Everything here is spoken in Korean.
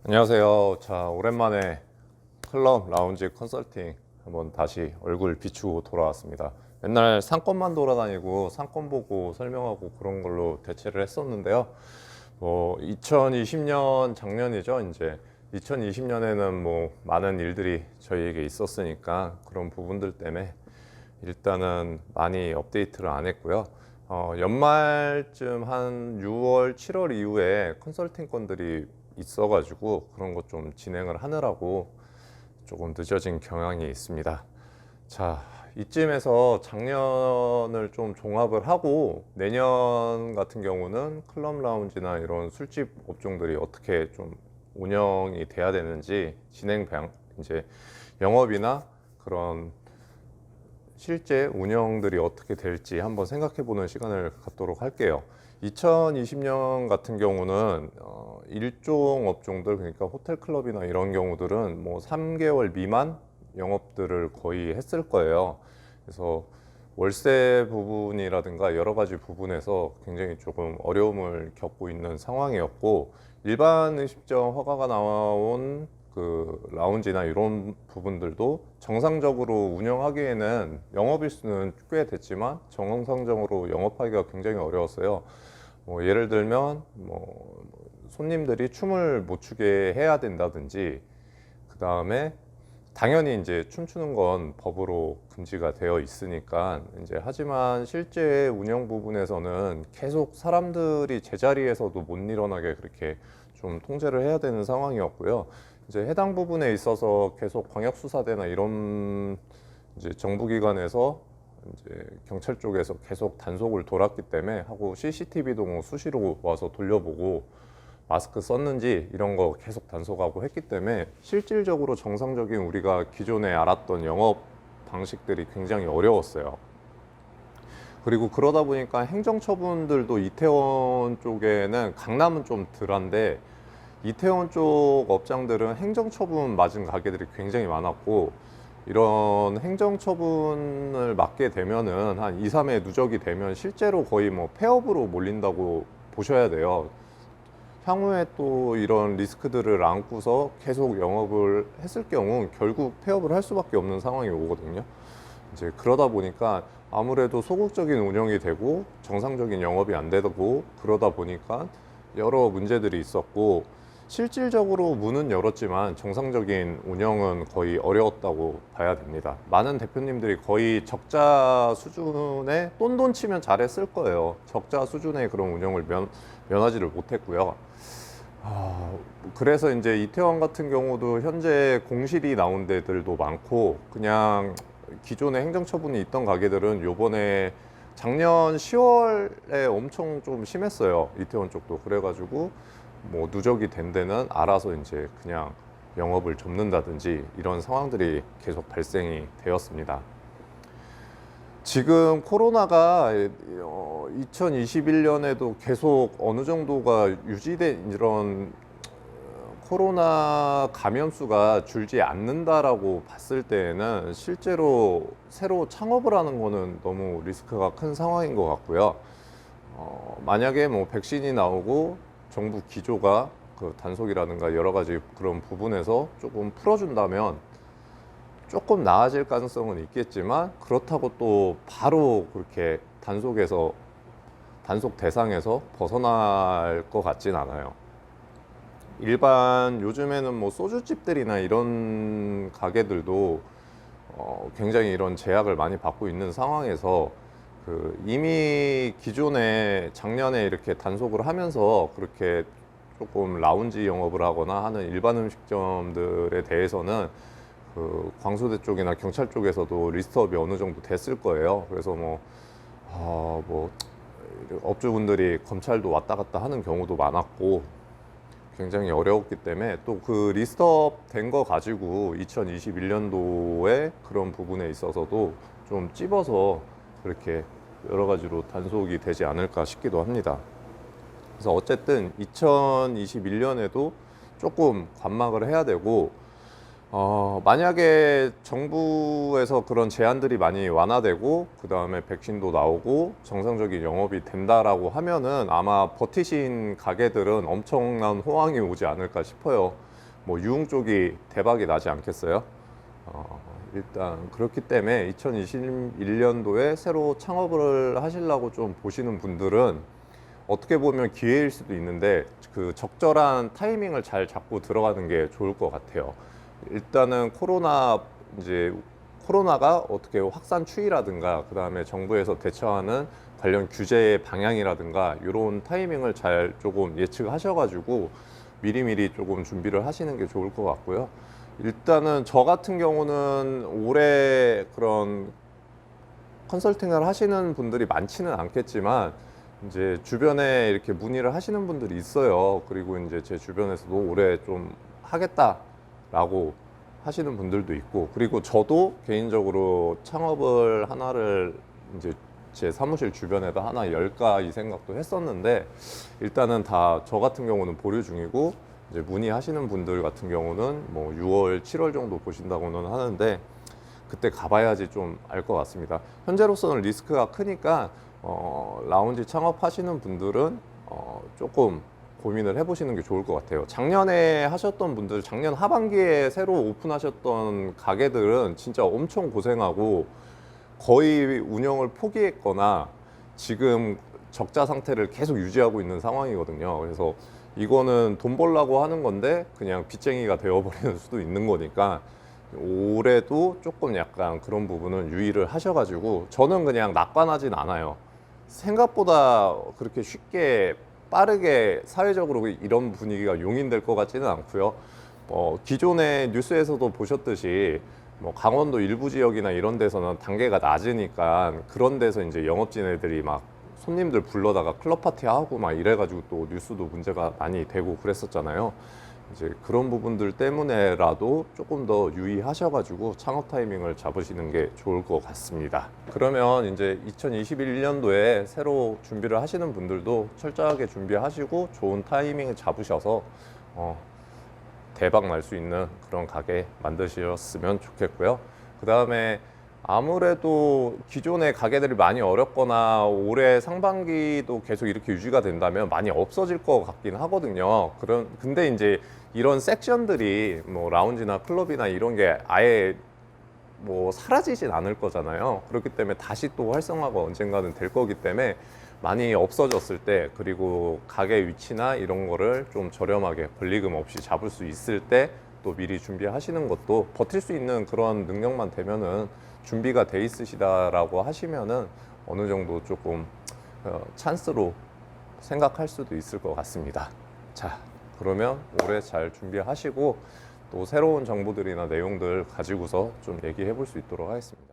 안녕하세요. 자, 오랜만에 클럽 라운지 컨설팅 한번 다시 얼굴 비추고 돌아왔습니다. 맨날 상권만 돌아다니고 상권 보고 설명하고 그런 걸로 대체를 했었는데요. 2020년 작년이죠. 이제 2020년에는 뭐 많은 일들이 저희에게 있었으니까 그런 부분들 때문에 일단은 많이 업데이트를 안 했고요. 연말쯤 한 6월, 7월 이후에 컨설팅 건들이 있어가지고 그런 것 좀 진행을 하느라고 조금 늦어진 경향이 있습니다. 자, 이쯤에서 작년을 좀 종합을 하고 내년 같은 경우는 클럽 라운지나 이런 술집 업종들이 어떻게 좀 운영이 돼야 되는지 진행 방 이제 영업이나 그런 실제 운영들이 어떻게 될지 한번 생각해 보는 시간을 갖도록 할게요. 2020년 같은 경우는 일종 업종들, 그러니까 호텔 클럽이나 이런 경우들은 뭐 3개월 미만 영업들을 거의 했을 거예요. 그래서 월세 부분이라든가 여러 가지 부분에서 굉장히 조금 어려움을 겪고 있는 상황이었고, 일반 음식점 허가가 나온 그 라운지나 이런 부분들도 정상적으로 운영하기에는 영업일수는 꽤 됐지만 정상적으로 영업하기가 굉장히 어려웠어요. 예를 들면 손님들이 춤을 못 추게 해야 된다든지, 그 다음에 당연히 이제 춤추는 건 법으로 금지가 되어 있으니까 이제, 하지만 실제 운영 부분에서는 계속 사람들이 제자리에서도 못 일어나게 그렇게 좀 통제를 해야 되는 상황이었고요. 이제 해당 부분에 있어서 계속 광역수사대나 이런 이제 정부기관에서 이제 경찰 쪽에서 계속 단속을 돌았기 때문에 하고, CCTV도 뭐 수시로 와서 돌려보고 마스크 썼는지 이런 거 계속 단속하고 했기 때문에 실질적으로 정상적인 우리가 기존에 알았던 영업 방식들이 굉장히 어려웠어요. 그리고 그러다 보니까 행정처분들도 이태원 쪽에는, 강남은 좀 덜한데 이태원 쪽 업장들은 행정처분 맞은 가게들이 굉장히 많았고, 이런 행정처분을 맞게 되면은 한 2, 3회 누적이 되면 실제로 거의 뭐 폐업으로 몰린다고 보셔야 돼요. 향후에 또 이런 리스크들을 안고서 계속 영업을 했을 경우 결국 폐업을 할 수밖에 없는 상황이 오거든요. 이제 그러다 보니까 아무래도 소극적인 운영이 되고 정상적인 영업이 안 되고, 그러다 보니까 여러 문제들이 있었고, 실질적으로 문은 열었지만 정상적인 운영은 거의 어려웠다고 봐야 됩니다. 많은 대표님들이 거의 적자 수준의, 똔똔 치면 잘했을 거예요. 적자 수준의 그런 운영을 면하지를 못했고요. 그래서 이제 이태원 같은 경우도 현재 공실이 나온 데들도 많고, 그냥 기존에 행정처분이 있던 가게들은 요번에 작년 10월에 엄청 좀 심했어요. 이태원 쪽도. 그래가지고 뭐 누적이 된 데는 알아서 이제 그냥 영업을 접는다든지 이런 상황들이 계속 발생이 되었습니다. 지금 코로나가 2021년에도 계속 어느 정도가 유지된, 이런 코로나 감염 수가 줄지 않는다라고 봤을 때에는 실제로 새로 창업을 하는 거는 너무 리스크가 큰 상황인 것 같고요. 만약에 뭐 백신이 나오고 정부 기조가 그 단속이라든가 여러 가지 그런 부분에서 조금 풀어준다면 조금 나아질 가능성은 있겠지만, 그렇다고 또 바로 그렇게 단속 대상에서 벗어날 것 같진 않아요. 일반 요즘에는 뭐 소주집들이나 이런 가게들도 굉장히 이런 제약을 많이 받고 있는 상황에서, 이미 기존에 작년에 이렇게 단속을 하면서 그렇게 조금 라운지 영업을 하거나 하는 일반 음식점들에 대해서는 광수대 쪽이나 경찰 쪽에서도 리스트업이 어느 정도 됐을 거예요. 그래서 뭐 업주분들이 검찰도 왔다 갔다 하는 경우도 많았고 굉장히 어려웠기 때문에, 또 그 리스트업 된 거 가지고 2021년도에 그런 부분에 있어서도 좀 찝어서 그렇게 여러 가지로 단속이 되지 않을까 싶기도 합니다. 그래서 어쨌든 2021년에도 조금 관망을 해야 되고, 만약에 정부에서 그런 제한들이 많이 완화되고 그 다음에 백신도 나오고 정상적인 영업이 된다라고 하면은 아마 버티신 가게들은 엄청난 호황이 오지 않을까 싶어요. 뭐 유흥 쪽이 대박이 나지 않겠어요? 일단 그렇기 때문에 2021년도에 새로 창업을 하시려고 좀 보시는 분들은 어떻게 보면 기회일 수도 있는데 그 적절한 타이밍을 잘 잡고 들어가는 게 좋을 것 같아요. 일단은 코로나가 어떻게 확산 추이라든가 그다음에 정부에서 대처하는 관련 규제의 방향이라든가 이런 타이밍을 잘 조금 예측하셔가지고 미리미리 조금 준비를 하시는 게 좋을 것 같고요. 일단은 저 같은 경우는 올해 그런 컨설팅을 하시는 분들이 많지는 않겠지만 이제 주변에 이렇게 문의를 하시는 분들이 있어요. 그리고 이제 제 주변에서도 올해 좀 하겠다라고 하시는 분들도 있고, 그리고 저도 개인적으로 창업을 하나를 이제 제 사무실 주변에다 하나 열까 이 생각도 했었는데, 일단은 다 저 같은 경우는 보류 중이고, 이제 문의하시는 분들 같은 경우는 뭐 6월, 7월 정도 보신다고는 하는데, 그때 가봐야지 좀 알 것 같습니다. 현재로서는 리스크가 크니까 라운지 창업하시는 분들은 조금 고민을 해보시는 게 좋을 것 같아요. 작년에 하셨던 분들, 작년 하반기에 새로 오픈하셨던 가게들은 진짜 엄청 고생하고 거의 운영을 포기했거나 지금 적자 상태를 계속 유지하고 있는 상황이거든요. 그래서 이거는 돈 벌라고 하는 건데 그냥 빚쟁이가 되어버리는 수도 있는 거니까 올해도 조금 약간 그런 부분은 유의를 하셔가지고, 저는 그냥 낙관하진 않아요. 생각보다 그렇게 쉽게 빠르게 사회적으로 이런 분위기가 용인될 것 같지는 않고요. 기존의 뉴스에서도 보셨듯이 뭐 강원도 일부 지역이나 이런 데서는 단계가 낮으니까 그런 데서 이제 영업진 애들이 막 손님들 불러다가 클럽 파티 하고 막 이래가지고 또 뉴스도 문제가 많이 되고 그랬었잖아요. 이제 그런 부분들 때문에라도 조금 더 유의하셔가지고 창업 타이밍을 잡으시는 게 좋을 것 같습니다. 그러면 이제 2021년도에 새로 준비를 하시는 분들도 철저하게 준비하시고 좋은 타이밍을 잡으셔서 대박 날 수 있는 그런 가게 만드셨으면 좋겠고요. 그 다음에 아무래도 기존의 가게들이 많이 어렵거나 올해 상반기도 계속 이렇게 유지가 된다면 많이 없어질 것 같긴 하거든요. 근데 이제 이런 섹션들이 뭐 라운지나 클럽이나 이런 게 아예 뭐 사라지진 않을 거잖아요. 그렇기 때문에 다시 또 활성화가 언젠가는 될 거기 때문에 많이 없어졌을 때, 그리고 가게 위치나 이런 거를 좀 저렴하게 권리금 없이 잡을 수 있을 때 또 미리 준비하시는 것도, 버틸 수 있는 그런 능력만 되면은 준비가 돼 있으시다라고 하시면은 어느 정도 조금 찬스로 생각할 수도 있을 것 같습니다. 자, 그러면 올해 잘 준비하시고 또 새로운 정보들이나 내용들 가지고서 좀 얘기해 볼 수 있도록 하겠습니다.